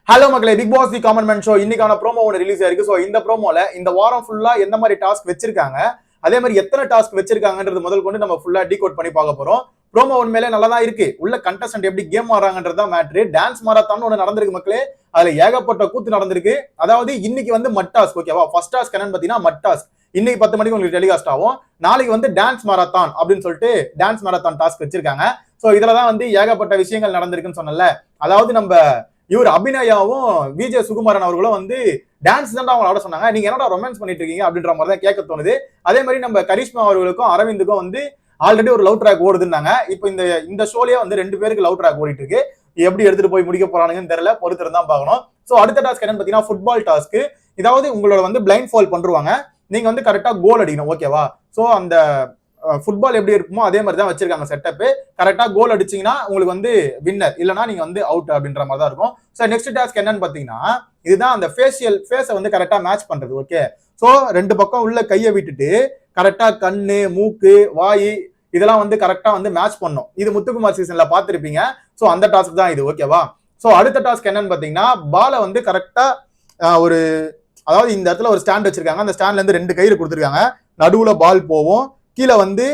Hello மக்களே, Bigg pass the common man show இன்னைக்கான promo ஒன்று ரிலீஸ் ஆயிருக்கு. ஸோ இந்த ப்ரோமோல இந்த வாரம் ஃபுல்லா எந்த மாதிரி டாஸ்க் வச்சிருக்காங்க, அதே மாதிரி எத்தனை டாஸ்க் வச்சிருக்காங்கன்றது முதல் கொண்டு நம்ம ஃபுல்லா டீகோட் பண்ணி பார்க்க போறோம். ப்ரோமோ உண்மையிலே நல்லா தான் இருக்கு. உள்ள கண்டஸ்டன்ட் எப்படி கேம் ஆடுறாங்கன்றது தான் மேட்ரு. டான்ஸ் மாரத்தான் ஒன்று நடந்திருக்கு மக்களே. அதுல ஏகப்பட்ட கூத்து நடந்திருக்கு. அதாவது இன்னைக்கு வந்து மட் டாஸ்க், ஓகேவா? ஃபர்ஸ்ட் டாஸ்க் என்னன்னு பாத்தீங்கன்னா மட் டாஸ்க். இன்னைக்கு 10 மணிக்கு உங்களுக்கு டெலிகாஸ்ட் ஆகும். நாளைக்கு வந்து டான்ஸ் மாரத்தான் அப்படின்னு சொல்லிட்டு டான்ஸ் மாரத்தான் டாஸ்க் வச்சிருக்காங்க. ஸோ இதுலதான் வந்து ஏகப்பட்ட விஷயங்கள் நடந்திருக்குன்னு சொன்னல. அதாவது நம்ம இவர் அபிநயாவும் விஜய் சுகுமாரன் அவர்களும் வந்து டான்ஸ் தான் அவங்க ஆட சொன்னாங்க. நீங்க என்னடா ரொமான்ஸ் பண்ணிட்டு இருக்கீங்க அப்படின்ற மாதிரி தான் கேட்க தோணுது. அதே மாதிரி நம்ம கரிஷ்மா அவர்களுக்கும் அரவிந்துக்கும் வந்து ஆல்ரெடி ஒரு லவ் ட்ராக் ஓடுதுன்னாங்க. இப்போ இந்த ஷோலயே வந்து 2 பேருக்கு லவ் ட்ராக் ஓடிட்டு இருக்கு. எப்படி எடுத்துட்டு போய் முடிக்க போறானுங்கன்னு தெரியல, பொறுத்து தான் பார்க்கணும். ஸோ அடுத்த டாஸ்க் என்னன்னு பாத்தீங்கன்னா ஃபுட்பால் டாஸ்க். இதாவது உங்களோட வந்து பிளைண்ட் ஃபால் பண்றாங்க. நீங்க வந்து கரெக்டா கோல் அடிக்கணும், ஓகேவா? ஸோ அந்த ஃபுட்பால் எப்படி இருக்குமோ அதே மாதிரி தான் வச்சிருக்காங்க செட்டப். கரெக்டா கோல் அடிச்சீங்கன்னா உங்களுக்கு வந்து வின்னர், இல்லைன்னா நீங்க வந்து அவுட் அப்படின்ற மாதிரி தான் இருக்கும். ஸோ நெக்ஸ்ட் டாஸ்க் என்னன்னு பாத்தீங்கன்னா இதுதான் அந்த ஃபேஸை வந்து கரெக்டா மேட்ச் பண்றது. ஓகே, ஸோ 2 பக்கம் உள்ள கையை விட்டுட்டு கரெக்டா கண்ணு, மூக்கு, வாய் இதெல்லாம் வந்து கரெக்டா வந்து மேட்ச் பண்ணும். இது முத்துக்குமார் சீசன்ல பாத்திருப்பீங்க. ஸோ அந்த டாஸ்க் தான் இது, ஓகேவா? ஸோ அடுத்த டாஸ்க் என்னன்னு பாத்தீங்கன்னா பாலை வந்து கரெக்டா ஒரு, அதாவது இந்த இடத்துல ஒரு ஸ்டாண்ட் வச்சிருக்காங்க. அந்த ஸ்டாண்ட்ல இருந்து 2 கயிறு கொடுத்துருக்காங்க. நடுவுல பால் போவோம், கீழே வந்து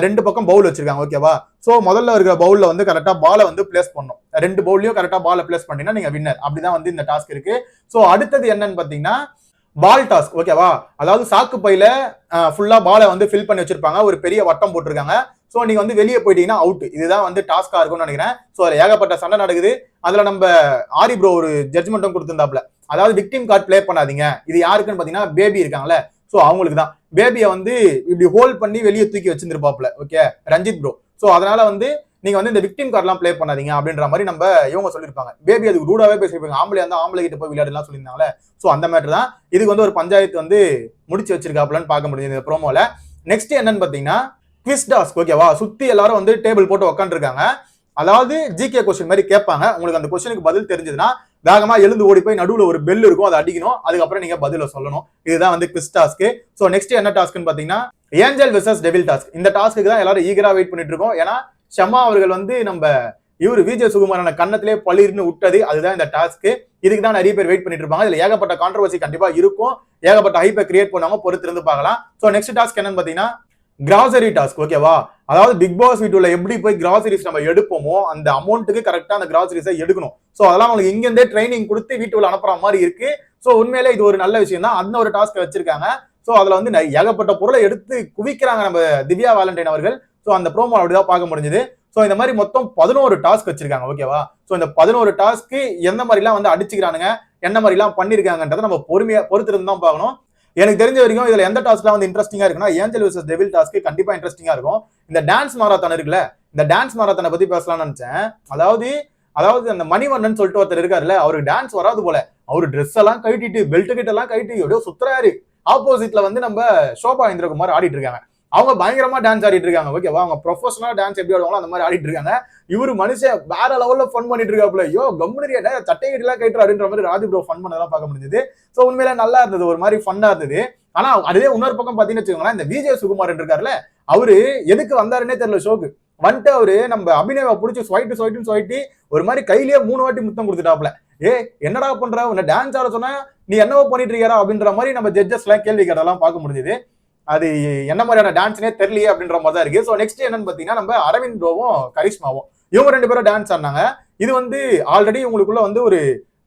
2 பக்கம் பவுல் வச்சிருக்காங்க, ஓகேவா? சோ முதல்ல இருக்கிற பவுல்ல வந்து கரெக்டா பாலை வந்து பிளேஸ் பண்ணும். 2 பவுல்லையும் கரெக்டா பாலை பிளேஸ் பண்ணீங்கன்னா நீங்க வின்னர். அப்படிதான் வந்து இந்த டாஸ்க் இருக்கு. சோ அடுத்தது என்னன்னு பாத்தீங்கன்னா பால் டாஸ்க், ஓகேவா? அதாவது சாக்கு பையில ஃபுல்லா பாலை வந்து ஃபில் பண்ணி வச்சிருப்பாங்க. ஒரு பெரிய வட்டம் போட்டிருக்காங்க. சோ நீங்க வந்து வெளியே போயிட்டீங்கன்னா அவுட். இதுதான் வந்து டாஸ்கா இருக்கும்னு நினைக்கிறேன். சோ அதுல ஏகப்பட்ட சண்டை நடக்குது. அதுல நம்ம ஆரி ப்ரோ ஒரு ஜட்ஜ்மெண்ட்டும் கொடுத்திருந்தாப்ல. அதாவது விக்டிம் கார்டு பிளே பண்ணாதீங்க. இது யாருக்குன்னு பாத்தீங்கன்னா பேபி இருக்காங்கல்ல, சோ அவங்களுக்கு தான். பேபியை வந்து இப்படி ஹோல்ட் பண்ணி வெளியே தூக்கி வச்சிருப்பாப்ல, ஓகே, ரஞ்சித் ப்ரோ. சோ அதனால வந்து நீங்க வந்து இந்த விக்டிம் கார்ட்லாம் பிளே பண்ணாதீங்க அப்படின்ற மாதிரி நம்ம இவங்க சொல்லியிருப்பாங்க. பேபி அதுக்கு ரூடாவே பேசியிருப்பாங்க. ஆம்பளை வந்து ஆம்பளை கிட்ட போய் விளையாடலாம் சொல்லியிருந்தாங்களே. சோ அந்த மேட்டர் தான். இதுக்கு வந்து ஒரு பஞ்சாயத்து வந்து முடிச்சு வச்சிருக்காப்லன்னு பார்க்க முடியுது இந்த ப்ரோமோல. நெக்ஸ்ட் என்னன்னு பாத்தீங்கன்னா குவிஸ் டாஸ்க், ஓகேவா? சுத்தி எல்லாரும் வந்து டேபிள் போட்டு உட்காந்துருக்காங்க. அதாவது ஜிகே கொஸ்டின் மாதிரி கேட்பாங்க. உங்களுக்கு அந்த கொஸ்டினுக்கு பதில் தெரிஞ்சதுன்னா வேகமா எழுந்து ஓடி போய் நடுவுல ஒரு பெல் இருக்கும், அதை அடிக்கணும். அதுக்கப்புறம் நீங்க பதில சொல்லணும். இதுதான் வந்து குவிஸ் டாஸ்க். சோ நெக்ஸ்ட் என்ன டாஸ்க்னு பாத்தீங்கன்னா ஏஞ்சல் வெர்சஸ் டெவில் டாஸ்க். இந்த டாஸ்க்கு தான் எல்லாரும் ஈகரா வெயிட் பண்ணிட்டு இருக்கோம். ஏன்னா ஷமா அவர்கள் வந்து நம்ம இவர் விஜய் சுகுமாரன கண்ணத்திலே பளிர்னு விட்டது. அதுதான் இந்த டாஸ்க். இதுக்கு தான் நிறைய பேர் வெயிட் பண்ணிட்டு இருப்பாங்க. இதுல ஏகப்பட்ட கான்ட்ரவர்சி கண்டிப்பா இருக்கும். ஏகப்பட்ட ஹைப்பை கிரியேட் பண்ணுவாங்க, பொறுத்து இருந்து பார்க்கலாம். சோ நெக்ஸ்ட் டாஸ்க் என்னன்னு பாத்தீங்கன்னா கிராசரி டாஸ்க், ஓகேவா? அதாவது பிக் பாஸ் வீட்டுல எப்படி போய் கிராசரிஸ் நம்ம எடுப்போமோ அந்த அமௌண்ட்டுக்கு கரெக்டா அந்த கிராசரிஸை எடுக்கணும். சோ அதெல்லாம் உங்களுக்கு இங்க இருந்தே ட்ரைனிங் கொடுத்து வீட்டுல அனுப்புற மாதிரி இருக்கு. சோ உண்மையிலே இது ஒரு நல்ல விஷயம் தான். அந்த ஒரு டாஸ்க் வச்சிருக்காங்க. சோ அதுல வந்து ஏகப்பட்ட பொருளை எடுத்து குவிக்கிறாங்க நம்ம திவ்யா வேலண்டைன் அவர்கள். சோ அந்த ப்ரோமோ அப்படிதான் பார்க்க முடிஞ்சது. சோ இந்த மாதிரி மொத்தம் 11 டாஸ்க் வச்சிருக்காங்க, ஓகேவா? சோ இந்த 11 டாஸ்க்கு எந்த மாதிரி எல்லாம் வந்து அடிச்சுக்கிறானுங்க, என்ன மாதிரி எல்லாம் பண்ணிருக்காங்கன்றதை நம்ம பொறுமையா பொறுத்து இருந்து தான் பார்க்கணும். எனக்கு தெரிஞ்ச வரைக்கும் இதுல எந்த டாஸ்க்லாம் வந்து இன்ட்ரெஸ்டிங்கா இருக்குன்னா ஏஞ்சல் வெர்சஸ் டெவில் டாஸ்க் கண்டிப்பா இன்ட்ரெஸ்டிங்கா இருக்கும். இந்த டான்ஸ் மாரத்தான் இருக்குல்ல, இந்த டான்ஸ் மாரத்தானை பத்தி பேசலாம்னு நினைச்சேன். அதாவது அந்த மணிவண்ணன் சொல்லிட்டு ஒருத்தர் இருக்காருல்ல, அவருக்கு டான்ஸ் வராது போல. அவரு ட்ரெஸ் எல்லாம் கட்டிட்டு பெல்ட் கிட்ட எல்லாம் கட்டிட்டு எப்படியோ சுத்துறாரு. ஆப்போசிட்ல வந்து நம்ம சோபா இந்திரகுமார் ஆடிட்டு இருக்காங்க. அவங்க பயங்கரமா டான்ஸ் ஆடிட்டு இருக்காங்க, ஓகேவா? அவங்க ப்ரொஃபஷனலா டான்ஸ் எப்படி ஆடுவாங்களோ அந்த மாதிரி ஆடிட்டு இருக்காங்க. இவரு மனுஷன் வேற லெவல்ல ஃபன் பண்ணிட்டு இருக்காப்ல. ஐயோ கம்முனரியா சட்டை கட்டிலாம் கட்டுற அப்படின்ற மாதிரி ராஜி ப்ரோ ஃபன் பண்ணதெல்லாம் பார்க்க முடிஞ்சது. சோ உண்மையில நல்லா இருந்தது, ஒரு மாதிரி ஃபன்னா இருந்தது. ஆனா அதுவே இன்னொரு பக்கம் பாத்தீங்கன்னு வச்சுக்கோங்களேன், இந்த விஜய் சுகுமாரன் இருக்காருல்ல, அவரு எதுக்கு வந்தாருன்னே தெரியல ஷோக்கு. வந்துட்டு அவரு நம்ம அபிநயாவை பிடிச்சி ஸ்வைட்டு ஒரு மாதிரி கையிலேயே 3 வாட்டி முத்தம் கொடுத்துட்டாப்ல. என்னடா பண்ற, உன்னை டான்ஸ் ஆட சொன்னா நீ என்னவோ பண்ணிட்டு இருக்காரா அப்படின்ற மாதிரி நம்ம ஜட்ஜஸ் எல்லாம் கேள்வி கேட்டெல்லாம் பார்க்க முடிஞ்சது. அது என்ன மாதிரியான டான்ஸ்னே தெரியலையே அப்படின்ற மாதிரி தான் இருக்கு. ஸோ நெக்ஸ்ட் என்னன்னு பாத்தீங்கன்னா நம்ம அரவிந்த் ப்ரோவும் கரிஷ்மாவும் இவங்க 2 பேரும் டான்ஸ் ஆடினாங்க. இது வந்து ஆல்ரெடி உங்களுக்குள்ள வந்து ஒரு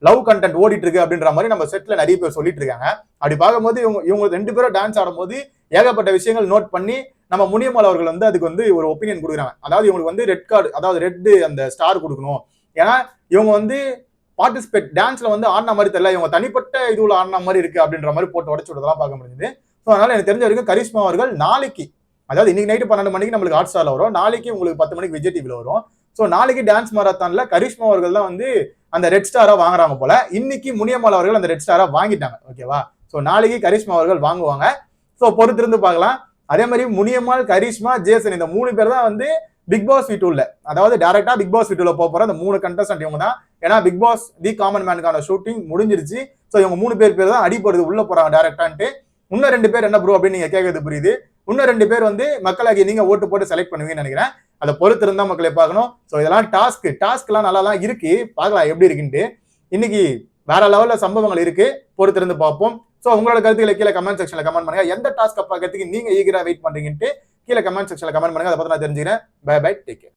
லவ் கண்டென்ட் ஓடிட்டு இருக்கு அப்படின்ற மாதிரி நம்ம செட்ல நிறைய பேர் சொல்லிட்டு இருக்காங்க. அப்படி பார்க்கும்போது இவங்க 2 பேரும் டான்ஸ் ஆடும்போது ஏகப்பட்ட விஷயங்கள் நோட் பண்ணி நம்ம முனியம்மாள் அவர்கள் வந்து அதுக்கு வந்து ஒரு ஒப்பீனியன் கொடுக்குறாங்க. அதாவது இவங்களுக்கு வந்து ரெட் கார்டு, அதாவது ரெட் அந்த ஸ்டார் கொடுக்கணும். ஏன்னா இவங்க வந்து பார்ட்டிசிபேட் டான்ஸ்ல வந்து ஆடின மாதிரி தெரியல, இவங்க தனிப்பட்ட இதுல ஆடின மாதிரி இருக்கு அப்படின்ற மாதிரி போட்டு உடச்சு விடுறதெல்லாம் பார்க்க முடியுது. ஸோ அதனால எனக்கு தெரிஞ்ச வரைக்கும் கரிஷ்மா அவர்கள் நாளைக்கு, அதாவது இன்னைக்கு நைட்டு 12 மணிக்கு நம்மளுக்கு ஹாட் ஸ்டார்ல வரும், நாளைக்கு உங்களுக்கு 10 மணிக்கு விஜய் டிவில வரும். ஸோ நாளைக்கு டான்ஸ் மாரத்தான்ல கரிஷ்மா அவர்கள் தான் வந்து அந்த ரெட் ஸ்டாரா வாங்குறாங்க போல. இன்னைக்கு முனியம்மாள் அவர்கள் அந்த ரெட் ஸ்டாரா வாங்கிட்டாங்க, ஓகேவா? ஸோ நாளைக்கு கரிஷ்மா அவர்கள் வாங்குவாங்க. ஸோ பொறுத்திருந்து பார்க்கலாம். அதே மாதிரி முனியம்மாள், கரிஷ்மா, ஜேசன் இந்த 3 பேர் தான் வந்து பிக் பாஸ் வீட்டுல, அதாவது டைரக்டா பிக் பாஸ் வீட்டுல போற அந்த 3 கண்டஸ்டன்ட் இவங்க தான். ஏன்னா பிக் பாஸ் தி காமன் மேனுக்கான ஷூட்டிங் முடிஞ்சிருச்சு. ஸோ இவங்க 3 பேர் தான் அடிப்படுது உள்ள போறாங்க டைரக்டான்ட்டு. இன்னும் 2 பேர் என்ன ப்ரோ அப்படின்னு நீங்க கேட்கறது புரியுது. இன்னும் 2 பேர் வந்து மக்களாகி நீங்க ஓட்டு போட்டு செலக்ட் பண்ணுவீங்கன்னு நினைக்கிறேன். அதை பொறுத்து இருந்தா மக்களை பார்க்கணும். ஸோ இதெல்லாம் டாஸ்க் எல்லாம் நல்லா தான் இருக்கு, பார்க்கலாம் எப்படி இருக்குன்ட்டு. இன்னைக்கு வேற லெவல்ல சம்பவங்கள் இருக்கு, பொறுத்திருந்து பார்ப்போம். சோ உங்களோட கருத்துக்களை கீழே கமெண்ட் செக்ஷன்ல கமெண்ட் பண்ணுங்க. எந்த டாஸ்க் பார்க்கறதுக்கு நீங்க ஈகரா வெயிட் பண்றீங்கன்ட்டு கீழே கமெண்ட் செக்ஷன்ல கமெண்ட் பண்ணுங்க. அதை பத்தி நான் தெரிஞ்சுக்கிறேன். Bye bye, take care.